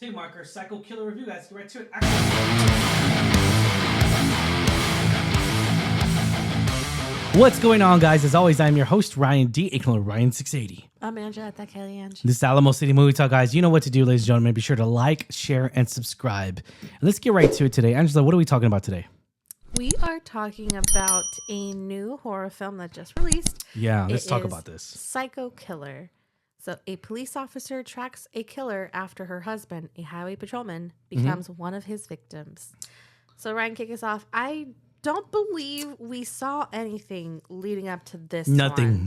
Two marker, Psycho Killer review, guys. Get right to it. What's going on, guys? As always, I'm your host, Ryan D. aka Ryan680. I'm Angela, that Kelly Ange. This is Alamo City Movie Talk, guys. You know what to do, ladies and gentlemen. Be sure to like, share, and subscribe. And let's get right to it today. Angela, what are we talking about today? We are talking about a new horror film that just released. Yeah, let's talk about this. Psycho Killer. So a police officer tracks a killer after her husband, a highway patrolman, becomes one of his victims. So Ryan, kick us off. I don't believe we saw anything leading up to this. Nothing.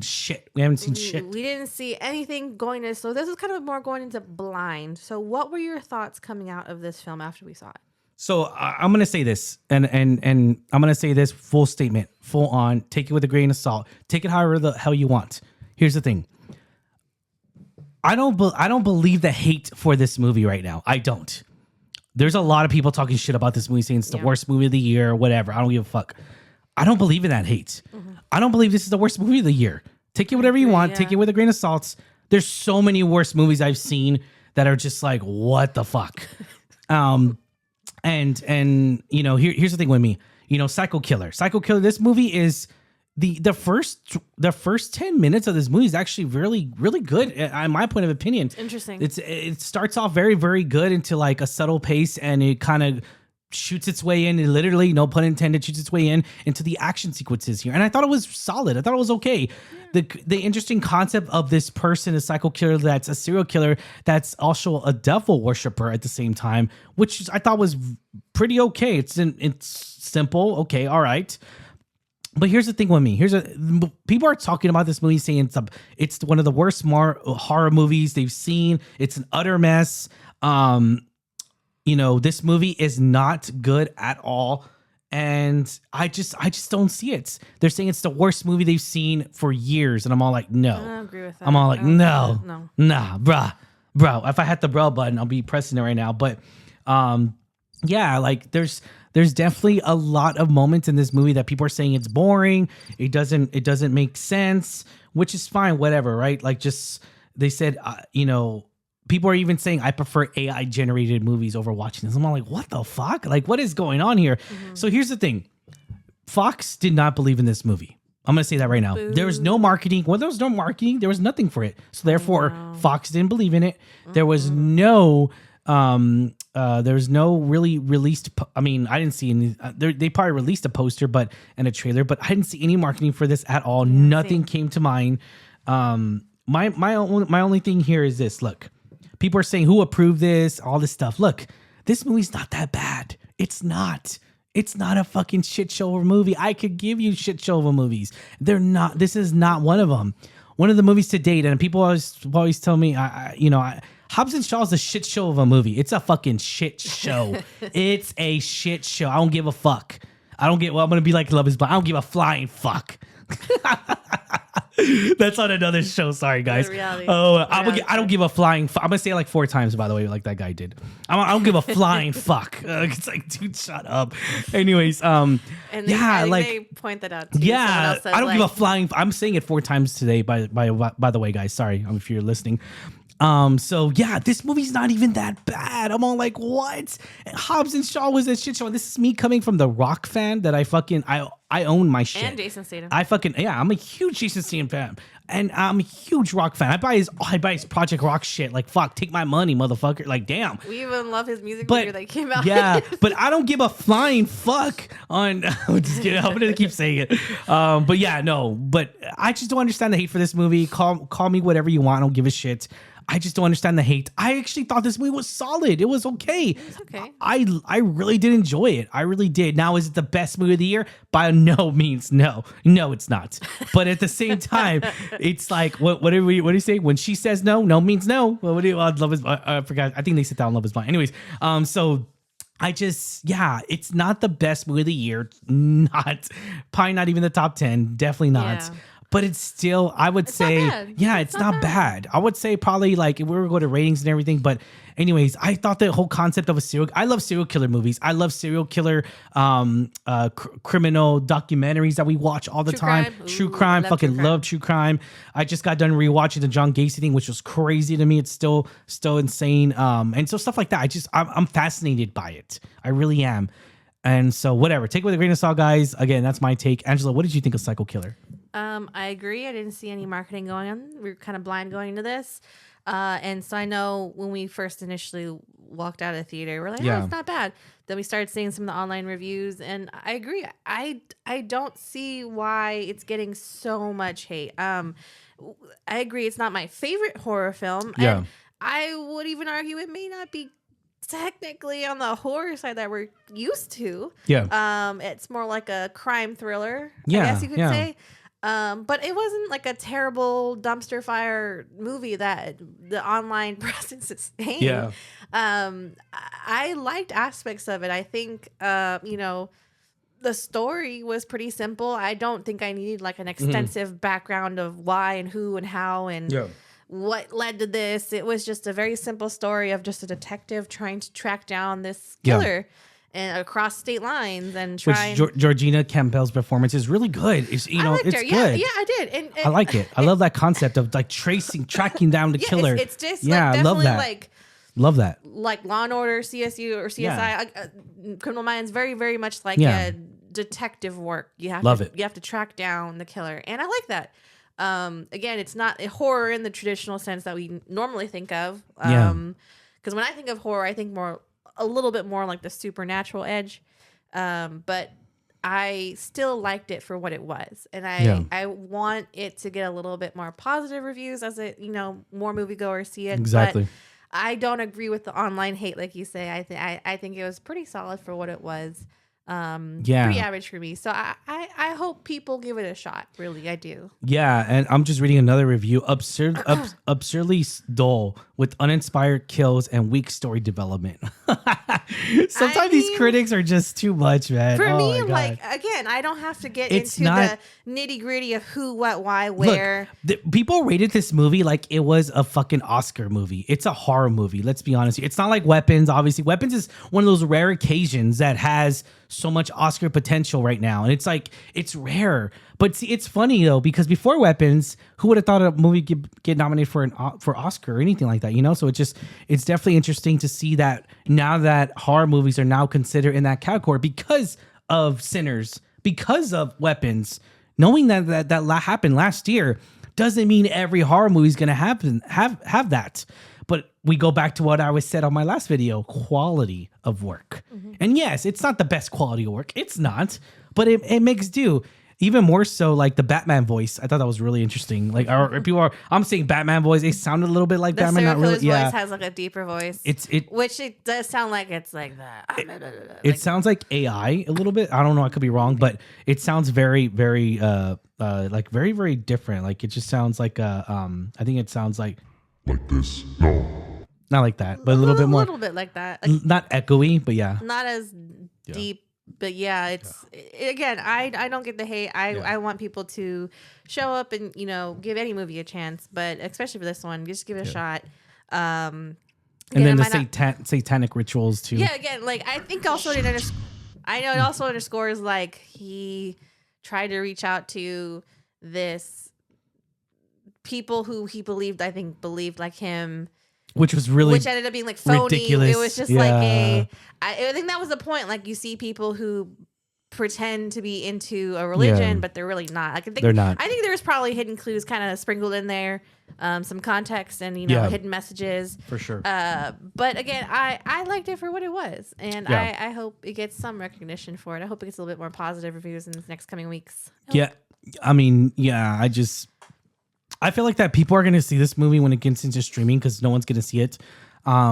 Shit. We haven't seen shit. We didn't see anything going to. So this is kind of more going into blind. So what were your thoughts coming out of this film after we saw it? So I'm gonna say this, and I'm gonna say this full statement, full on. Take it with a grain of salt. Take it however the hell you want. Here's the thing. I don't believe the hate for this movie right now. I don't. There's a lot of people talking shit about this movie, saying it's the worst movie of the year or whatever. I don't give a fuck. I don't believe in that hate. I don't believe this is the worst movie of the year. Take it whatever you want. Take it with a grain of salt. There's so many worse movies I've seen that are just like, what the fuck? And you know, here's the thing with me. You know, Psycho Killer. This movie is the first 10 minutes of this movie is actually really, really good in my point of opinion. Interesting. It starts off very, very good into like a subtle pace, and it kind of shoots its way in. It literally, no pun intended, shoots its way into the action sequences here. And I thought it was solid. I thought it was okay. Yeah. The interesting concept of this person, a psycho killer that's a serial killer that's also a devil worshiper at the same time, which I thought was pretty okay. It's simple. Okay. All right. But here's the thing with me. People are talking about this movie saying it's one of the worst horror movies they've seen. It's an utter mess. You know, this movie is not good at all. And I just don't see it. They're saying it's the worst movie they've seen for years. And I'm all like, no. I don't agree with that. I'm all like, no. Nah, bruh. Bro, if I had the bro button, I'll be pressing it right now. But yeah, like there's definitely a lot of moments in this movie that people are saying it's boring. It doesn't make sense, which is fine, whatever, right? Like just, they said, you know, people are even saying I prefer AI generated movies over watching this. I'm all like, what the fuck? Like, what is going on here? So here's the thing. Fox did not believe in this movie. I'm going to say that right now. Boo. There was no marketing. Well, there was no marketing. There was nothing for it. So therefore, Fox didn't believe in it. There was no really released. I mean, I didn't see any. They probably released a poster, and a trailer, but I didn't see any marketing for this at all. Nothing came to mind. My only thing here is this. Look, people are saying who approved this, all this stuff. Look, this movie's not that bad. It's not. It's not a fucking shit show of a movie. I could give you shit show of a movies. They're not. This is not one of them. One of the movies to date, and people always tell me, Hobbs and Shaw is a shit show of a movie. It's a fucking shit show. It's a shit show. I don't give a fuck. I'm going to be like Love is Blind. I don't give a flying fuck. That's on another show. Sorry, guys. I don't give a flying fuck. I'm going to say it like 4 times, by the way, like that guy did. I don't give a flying fuck. It's like, dude, shut up. Anyways, and they point that out too. Yeah, I don't give a flying. I'm saying it 4 times today, by the way, guys. Sorry if you're listening. So yeah, this movie's not even that bad. I'm all like, what? And Hobbs and Shaw was a shit show. And this is me coming from the Rock fan that I own my shit. And Jason Statham. I'm a huge Jason Statham fan. And I'm a huge Rock fan. I buy his Project Rock shit. Like, fuck, take my money, motherfucker. Like, damn. We even love his music video that came out. Yeah, but I don't give a flying fuck on. I'm just kidding. I'm gonna keep saying it. But yeah, no. But I just don't understand the hate for this movie. Call me whatever you want. I don't give a shit. I just don't understand the hate. I actually thought this movie was solid. It was okay. It's okay. I really did enjoy it. I really did. Now, is it the best movie of the year? By no means, no. No, it's not. But at the same time, it's like, what do you say? When she says no, no means no. Well, what do you, Love is, I forgot. I think they sit down, Love is Blind. Anyways, so it's not the best movie of the year. Probably not even the top 10. Definitely not. Yeah. but it's still, I would say, yeah, it's not bad. I would say probably like if we were to go to ratings and everything, but anyways, I thought the whole concept of I love serial killer movies. I love serial killer criminal documentaries that we watch all the time. True crime, fucking love true crime. I just got done rewatching the John Gacy thing, which was crazy to me. It's still insane. And so stuff like that. I'm fascinated by it. I really am. And so whatever, take it with a grain of salt, guys. Again, that's my take. Angela, what did you think of Psycho Killer? I agree. I didn't see any marketing going on. We were kind of blind going into this. And so I know when we first initially walked out of the theater, we're like, oh, it's not bad. Then we started seeing some of the online reviews, and I agree. I don't see why it's getting so much hate. I agree. It's not my favorite horror film. Yeah. And I would even argue it may not be technically on the horror side that we're used to. Yeah. It's more like a crime thriller, I Yeah, guess you could say. But it wasn't like a terrible dumpster fire movie that the online presence is saying. Yeah. I liked aspects of it. I think, the story was pretty simple. I don't think I needed like an extensive background of why and who and how and what led to this. It was just a very simple story of just a detective trying to track down this killer. And across state lines and trying. Georgina Campbell's performance is really good. It's I liked it's her. good. Yeah, I did. And I like it. I love that concept of like tracking down the killer. It's just I love that. Love that. Like Law and Order, CSU or CSI, Criminal Minds, very very much like a detective work. You have to track down the killer, and I like that. Again, it's not a horror in the traditional sense that we normally think of. Because when I think of horror, I think a little bit more like the supernatural edge, but I still liked it for what it was, and I want it to get a little bit more positive reviews as more moviegoers see it. Exactly. But I don't agree with the online hate, like you say. I think it was pretty solid for what it was. Pretty average for me. So I hope people give it a shot. Really, I do. Yeah, and I'm just reading another review. Absurdly dull with uninspired kills and weak story development. Sometimes these critics are just too much, man. For me, like, again, I don't have to get into the nitty gritty of who, what, why, where. Look, people rated this movie like it was a fucking Oscar movie. It's a horror movie. Let's be honest. It's not like Weapons. Obviously, Weapons is one of those rare occasions that has so much Oscar potential right now, and it's rare. But see, it's funny though, because before Weapons, who would have thought a movie get nominated for Oscar or anything like that, So it's definitely interesting to see that now that horror movies are now considered in that category because of Sinners, because of Weapons. Knowing that happened last year doesn't mean every horror movie is going to have that. But we go back to what I was said on my last video, quality of work. Mm-hmm. And yes, it's not the best quality of work. It's not, but it makes do. Even more so, like the Batman voice. I thought that was really interesting. Like, I'm saying Batman voice. It sounded a little bit like Batman. Not really. Yeah, voice has like a deeper voice. Which it does sound like it's like that. It sounds like AI a little bit. I don't know. I could be wrong, but it sounds very, very, like very, very different. Like it just sounds like I think it sounds like this. No, not like that, but a little bit more. A little bit like that. Like, not echoey, but yeah. Not as deep. But again, I don't get the hate. I want people to show up and, give any movie a chance, but especially for this one, just give it a shot. And then the satanic rituals too. Yeah, again, like I think also I know it also underscores like he tried to reach out to this people who he believed like him. Which ended up being like phony. Ridiculous. It was just I think that was the point. Like you see people who pretend to be into a religion, but they're really not. They're not. I think there was probably hidden clues kind of sprinkled in there, some context and hidden messages for sure. But again, I liked it for what it was, and I hope it gets some recognition for it. I hope it gets a little bit more positive reviews in the next coming weeks. I feel like that people are going to see this movie when it gets into streaming because no one's going to see it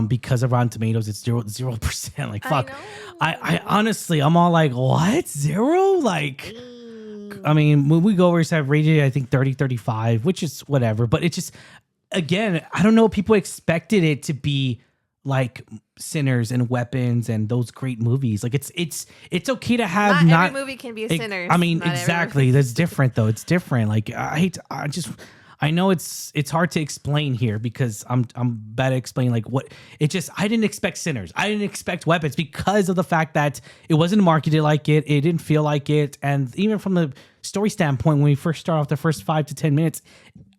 because of Rotten Tomatoes. It's 0%. Like, fuck. I honestly, I'm all like, what? 0? Like, I mean, moviegoers have rated, I think, 30, 35, which is whatever. But it just, again, I don't know. People expected it to be like Sinners and Weapons and those great movies. Like it's okay to have not every movie can be a Sinners. I mean, Not exactly. That's different though. It's different. Like I know it's hard to explain here because I'm bad at explaining like what it just. I didn't expect Sinners. I didn't expect Weapons because of the fact that it wasn't marketed like it. It didn't feel like it, and even from the story standpoint, when we first start off the first 5 to 10 minutes,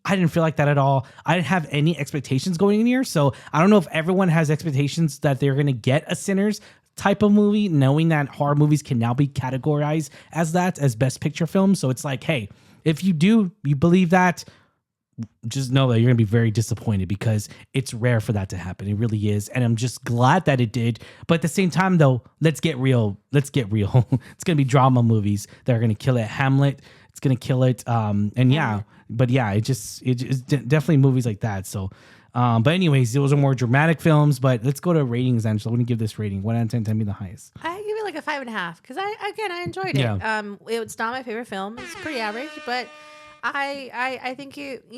I didn't feel like that at all. I didn't have any expectations going in here, so I don't know if everyone has expectations that they're gonna get a Sinners type of movie, knowing that horror movies can now be categorized as that, as best picture films. So it's like, hey, if you believe that, just know that you're gonna be very disappointed because it's rare for that to happen. It really is, and I'm just glad that it did. But at the same time, though, let's get real. It's gonna be drama movies that are gonna kill it. Hamlet, it's gonna kill it. It's definitely movies like that. So, but anyways, those are more dramatic films. But let's go to ratings, Angela. What do you give this rating? 1 out of 10. Tell me the highest. I give it like a 5.5 because I enjoyed it. Yeah. It's not my favorite film. It's pretty average, but I think it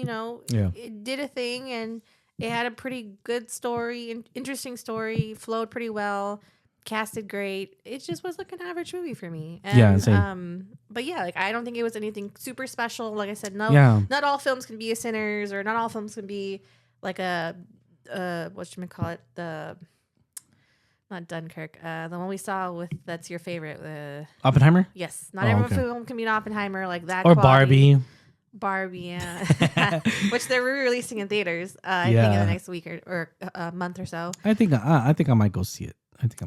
did a thing, and it had a pretty good story, interesting story, flowed pretty well, casted great. It just was like an average movie for me. And, same. But yeah, like I don't think it was anything super special. Like I said, not all films can be a Sinners, or not all films can be like a whatchamacallit, not Dunkirk, the one we saw with that's your favorite, Oppenheimer. Yes, not every film can be an Oppenheimer like that. Or quality. Barbie, yeah, which they're re-releasing in theaters. I think in the next week or a month or so. I think I might go see it.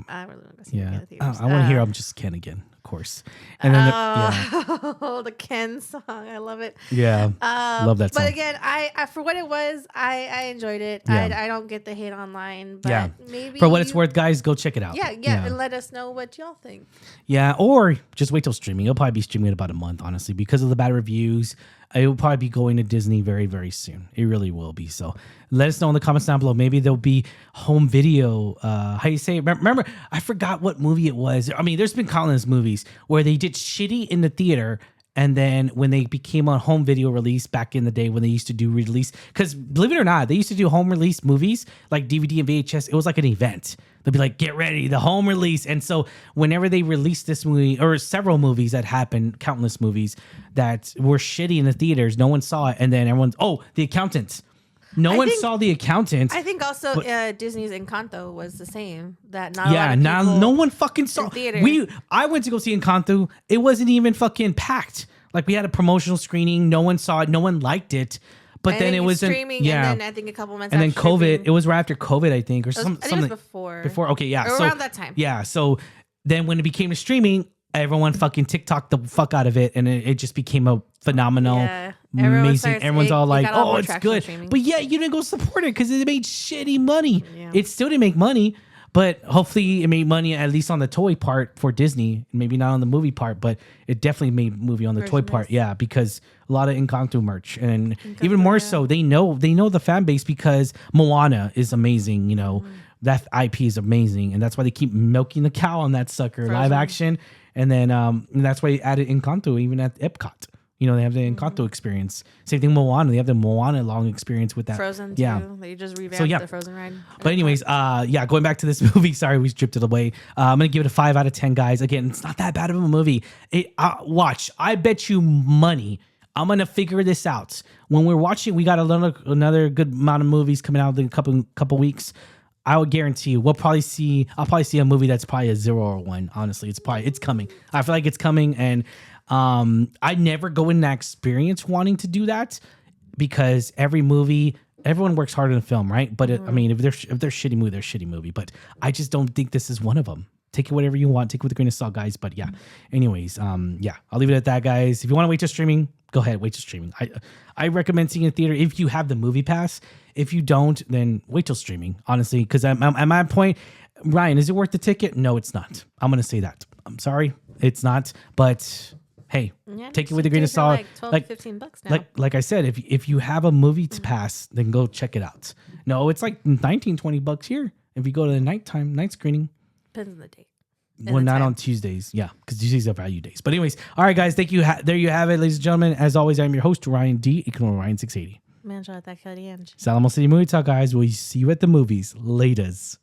I really want to go see it in the theaters. I want to hear I'm Just Ken again, of course. And then the Ken song, I love it. Yeah, love that song. But again, I for what it was, I enjoyed it. Yeah. I don't get the hate online, but maybe for what it's worth, guys, go check it out. Yeah, and let us know what y'all think. Yeah, or just wait till streaming. It'll probably be streaming in about a month, honestly, because of the bad reviews. It will probably be going to Disney very, very soon. It really will be. So let us know in the comments down below. Maybe there'll be home video. How you say it? Remember, I forgot what movie it was. I mean, there's been countless movies where they did shitty in the theater, and then when they became a home video release back in the day when they used to do release, because believe it or not, they used to do home release movies like DVD and VHS. It was like an event. They'd be like, get ready, the home release. And so whenever they released this movie, or several movies that happened, countless movies that were shitty in the theaters, no one saw it. And then everyone's, The Accountant. No one saw The Accountant. I think also Disney's Encanto was the same. That no one fucking saw. Theater. I went to go see Encanto. It wasn't even fucking packed. Like, we had a promotional screening. No one saw it. No one liked it. But then it was streaming, and then I think a couple months. And then COVID. It was right after COVID, I think, or something. I think it was before. Before, okay, yeah. Or around that time. Yeah. So then when it became a streaming, everyone fucking TikToked the fuck out of it, and it just became a phenomenal, amazing. Everyone's all like, "Oh, it's good," but yeah, you didn't go support it because it made shitty money. Yeah. It still didn't make money. But hopefully it made money at least on the toy part for Disney, maybe not on the movie part, but it definitely made movie on the toy part. Yeah, because a lot of Encanto merch, and even more so, they know the fan base because Moana is amazing. You know, that IP is amazing, and that's why they keep milking the cow on that sucker. Live action, and then that's why they added Encanto even at Epcot. You know, they have the Encanto experience. Same thing, Moana. They have the Moana long experience with that. Frozen, too. Yeah. They just revamped the Frozen ride. But anyways, going back to this movie. Sorry, we stripped it away. I'm going to give it a 5 out of 10, guys. Again, it's not that bad of a movie. Watch. I bet you money I'm going to figure this out. When we're watching, we got another good amount of movies coming out in a couple weeks. I would guarantee you, I'll probably see a movie that's probably a 0 or 1. Honestly, it's coming. I feel like it's coming, and I never go in that experience wanting to do that because every movie, everyone works hard in a film, right? But I mean, if they're shitty movie, they're shitty movie. But I just don't think this is one of them. Take it whatever you want. Take it with a grain of salt, guys. But yeah, anyways, I'll leave it at that, guys. If you want to wait till streaming, go ahead, wait till streaming. I recommend seeing it in theater if you have the movie pass. If you don't, then wait till streaming, honestly, because I'm at my point. Ryan, is it worth the ticket? No, it's not. I'm going to say that. I'm sorry. It's not. But hey, take it with a grain of salt. Like $12-15 now. Like I said, if you have a movie to pass, then go check it out. No, it's like $19-20 here if you go to the night screening. Depends on the date. Well, not on Tuesdays. Yeah, because Tuesdays are value days. But anyways, all right, guys, thank you. There you have it, ladies and gentlemen. As always, I'm your host, Ryan D. You can Ryan 680. Man, shot that Alamo City Movie Talk, guys. We'll see you at the movies. Laters.